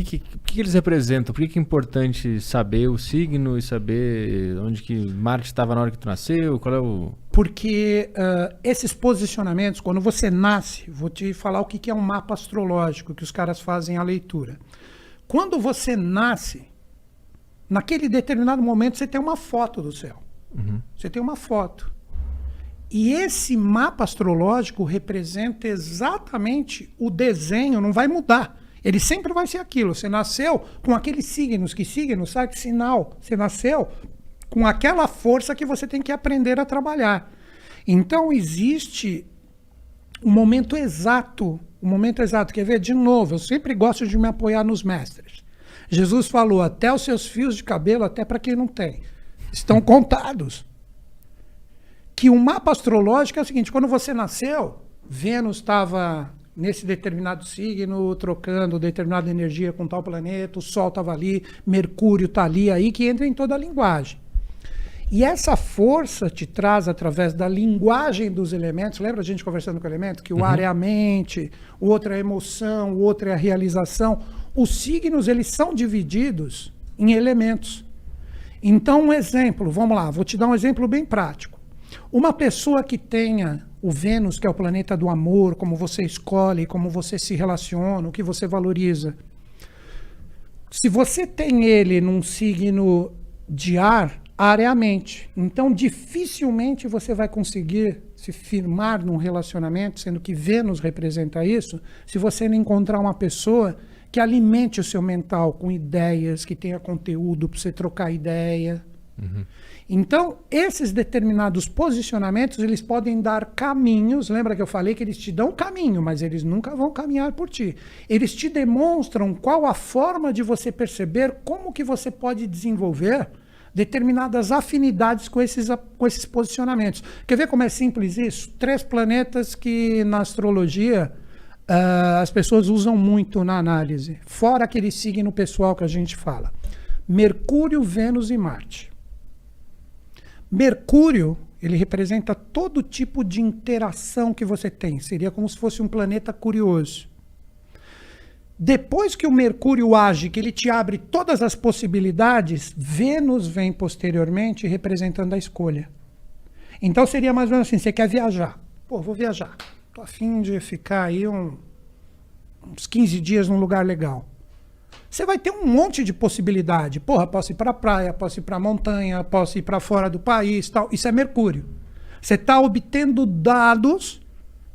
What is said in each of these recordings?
que eles representam? Por que é importante saber o signo e saber onde que Marte estava na hora que tu nasceu? Qual é o... Porque esses posicionamentos, quando você nasce, vou te falar o que é um mapa astrológico, que os caras fazem a leitura. Quando você nasce, naquele determinado momento você tem uma foto do céu. Uhum. Você tem uma foto. E esse mapa astrológico representa exatamente o desenho, não vai mudar. Ele sempre vai ser aquilo. Você nasceu com aqueles signos. Que signo? Sabe que sinal? Você nasceu com aquela força que você tem que aprender a trabalhar. Então existe um momento exato. Um momento exato. Quer ver? De novo, eu sempre gosto de me apoiar nos mestres. Jesus falou, até os seus fios de cabelo, até para quem não tem, estão contados. Que o mapa astrológico é o seguinte, quando você nasceu, Vênus estava nesse determinado signo, trocando determinada energia com tal planeta, o Sol estava ali, Mercúrio está ali, aí que entra em toda a linguagem. E essa força te traz através da linguagem dos elementos, lembra a gente conversando com o elemento? Que o ar é a mente, o outro é a emoção, o outro é a realização. Os signos, eles são divididos em elementos. Então, um exemplo, vamos lá, vou te dar um exemplo bem prático. Uma pessoa que tenha o Vênus, que é o planeta do amor, como você escolhe, como você se relaciona, o que você valoriza. Se você tem ele num signo de ar, ar é a mente. Então, dificilmente você vai conseguir se firmar num relacionamento, sendo que Vênus representa isso, se você não encontrar uma pessoa que alimente o seu mental com ideias, que tenha conteúdo para você trocar ideia. Uhum. Então, esses determinados posicionamentos, eles podem dar caminhos. Lembra que eu falei que eles te dão caminho, mas eles nunca vão caminhar por ti. Eles te demonstram qual a forma de você perceber como que você pode desenvolver determinadas afinidades com esses posicionamentos. Quer ver como é simples isso? 3 planetas que na astrologia as pessoas usam muito na análise, fora aquele signo pessoal que a gente fala. Mercúrio, Vênus e Marte. Mercúrio, ele representa todo tipo de interação que você tem. Seria como se fosse um planeta curioso. Depois que o Mercúrio age, que ele te abre todas as possibilidades, Vênus vem posteriormente representando a escolha. Então seria mais ou menos assim, você quer viajar. Pô, vou viajar. Tô a fim de ficar aí uns 15 dias num lugar legal. Você vai ter um monte de possibilidade. Porra, posso ir para a praia, posso ir para a montanha, posso ir para fora do país, tal. Isso é Mercúrio. Você está obtendo dados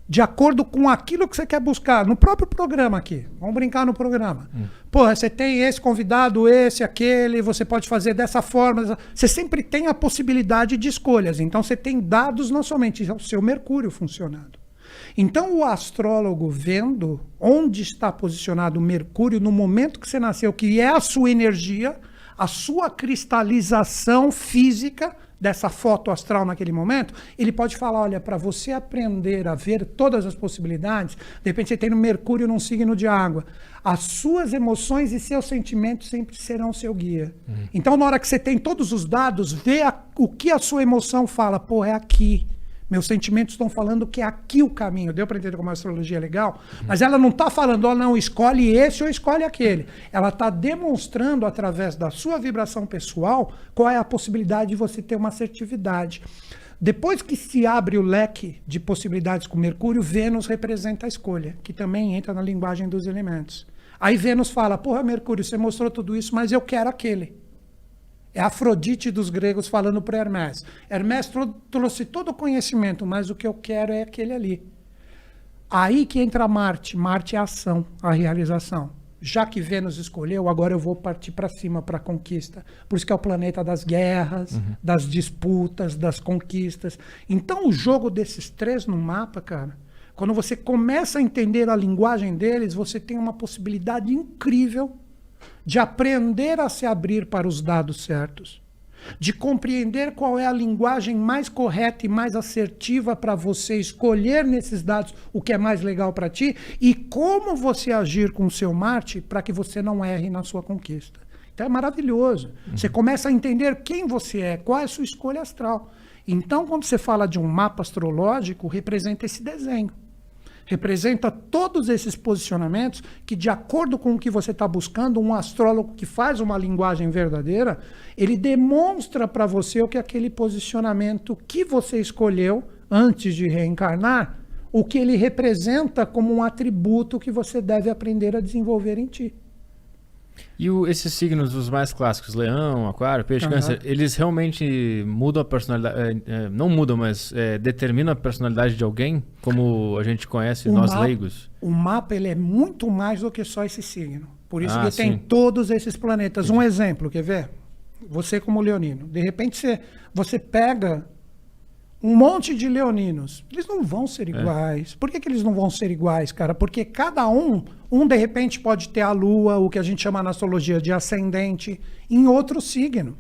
de acordo com aquilo que você quer buscar. No próprio programa aqui. Vamos brincar no programa. Porra, você tem esse convidado, esse, aquele, você pode fazer dessa forma. Você sempre tem a possibilidade de escolhas. Então você tem dados não somente o seu Mercúrio funcionando. Então o astrólogo vendo onde está posicionado o Mercúrio no momento que você nasceu, que é a sua energia, a sua cristalização física dessa foto astral naquele momento, ele pode falar, olha, para você aprender a ver todas as possibilidades, de repente você tem no Mercúrio num signo de água, as suas emoções e seus sentimentos sempre serão seu guia. Então na hora que você tem todos os dados, vê o que a sua emoção fala, pô, é aqui. Meus sentimentos estão falando que é aqui o caminho. Deu para entender como a astrologia é legal? Mas ela não está falando, oh, não, escolhe esse ou escolhe aquele. Ela está demonstrando, através da sua vibração pessoal, qual é a possibilidade de você ter uma assertividade. Depois que se abre o leque de possibilidades com Mercúrio, Vênus representa a escolha, que também entra na linguagem dos elementos. Aí Vênus fala, porra, Mercúrio, você mostrou tudo isso, mas eu quero aquele. É Afrodite dos gregos falando para Hermès. Hermès trouxe todo o conhecimento, mas o que eu quero é aquele ali. Aí que entra Marte. Marte é a ação, a realização. Já que Vênus escolheu, agora eu vou partir para cima, para a conquista. Por isso que é o planeta das guerras, das disputas, das conquistas. Então o jogo desses 3 no mapa, cara, quando você começa a entender a linguagem deles, você tem uma possibilidade incrível de aprender a se abrir para os dados certos, de compreender qual é a linguagem mais correta e mais assertiva para você escolher nesses dados o que é mais legal para ti e como você agir com o seu Marte para que você não erre na sua conquista. Então é maravilhoso. Você começa a entender quem você é, qual é a sua escolha astral. Então, quando você fala de um mapa astrológico, representa esse desenho. representa todos esses posicionamentos que, de acordo com o que você está buscando, um astrólogo que faz uma linguagem verdadeira, ele demonstra para você o que aquele posicionamento que você escolheu antes de reencarnar, o que ele representa como um atributo que você deve aprender a desenvolver em ti. E esses signos, os mais clássicos, Leão, Aquário, Peixe, Câncer, eles realmente mudam a personalidade, não mudam, mas determinam a personalidade de alguém, como a gente conhece, nós leigos? O mapa ele é muito mais do que só esse signo. Por isso que sim. tem todos esses planetas. Um exemplo, quer ver? Você como leonino. De repente você pega um monte de leoninos. Eles não vão ser iguais. Por que eles não vão ser iguais, cara? Porque cada um de repente pode ter a lua, o que a gente chama na astrologia de ascendente, em outro signo.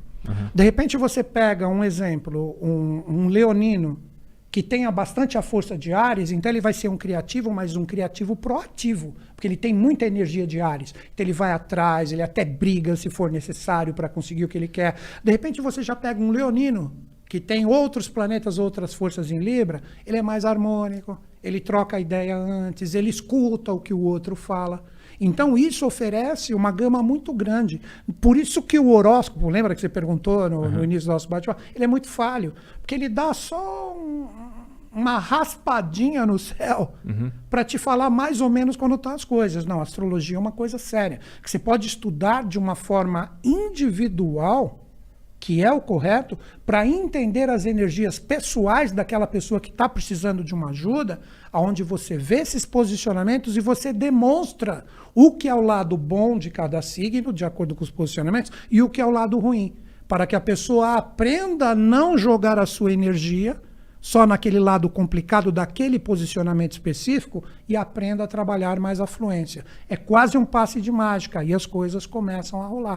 De repente você pega um exemplo, um leonino que tenha bastante a força de Áries, então ele vai ser um criativo, mas um criativo proativo, porque ele tem muita energia de Áries. Então ele vai atrás, ele até briga se for necessário para conseguir o que ele quer. De repente você já pega um leonino que tem outros planetas, outras forças em Libra, ele é mais harmônico, ele troca a ideia antes, ele escuta o que o outro fala. Então isso oferece uma gama muito grande. Por isso que o horóscopo, lembra que você perguntou no início do nosso bate-papo, ele é muito falho, porque ele dá só uma raspadinha no céu para te falar mais ou menos quando estão as coisas. Não, a astrologia é uma coisa séria, que você pode estudar de uma forma individual, que é o correto, para entender as energias pessoais daquela pessoa que está precisando de uma ajuda, onde você vê esses posicionamentos e você demonstra o que é o lado bom de cada signo, de acordo com os posicionamentos, e o que é o lado ruim, para que a pessoa aprenda a não jogar a sua energia só naquele lado complicado daquele posicionamento específico e aprenda a trabalhar mais a fluência. É quase um passe de mágica, e as coisas começam a rolar.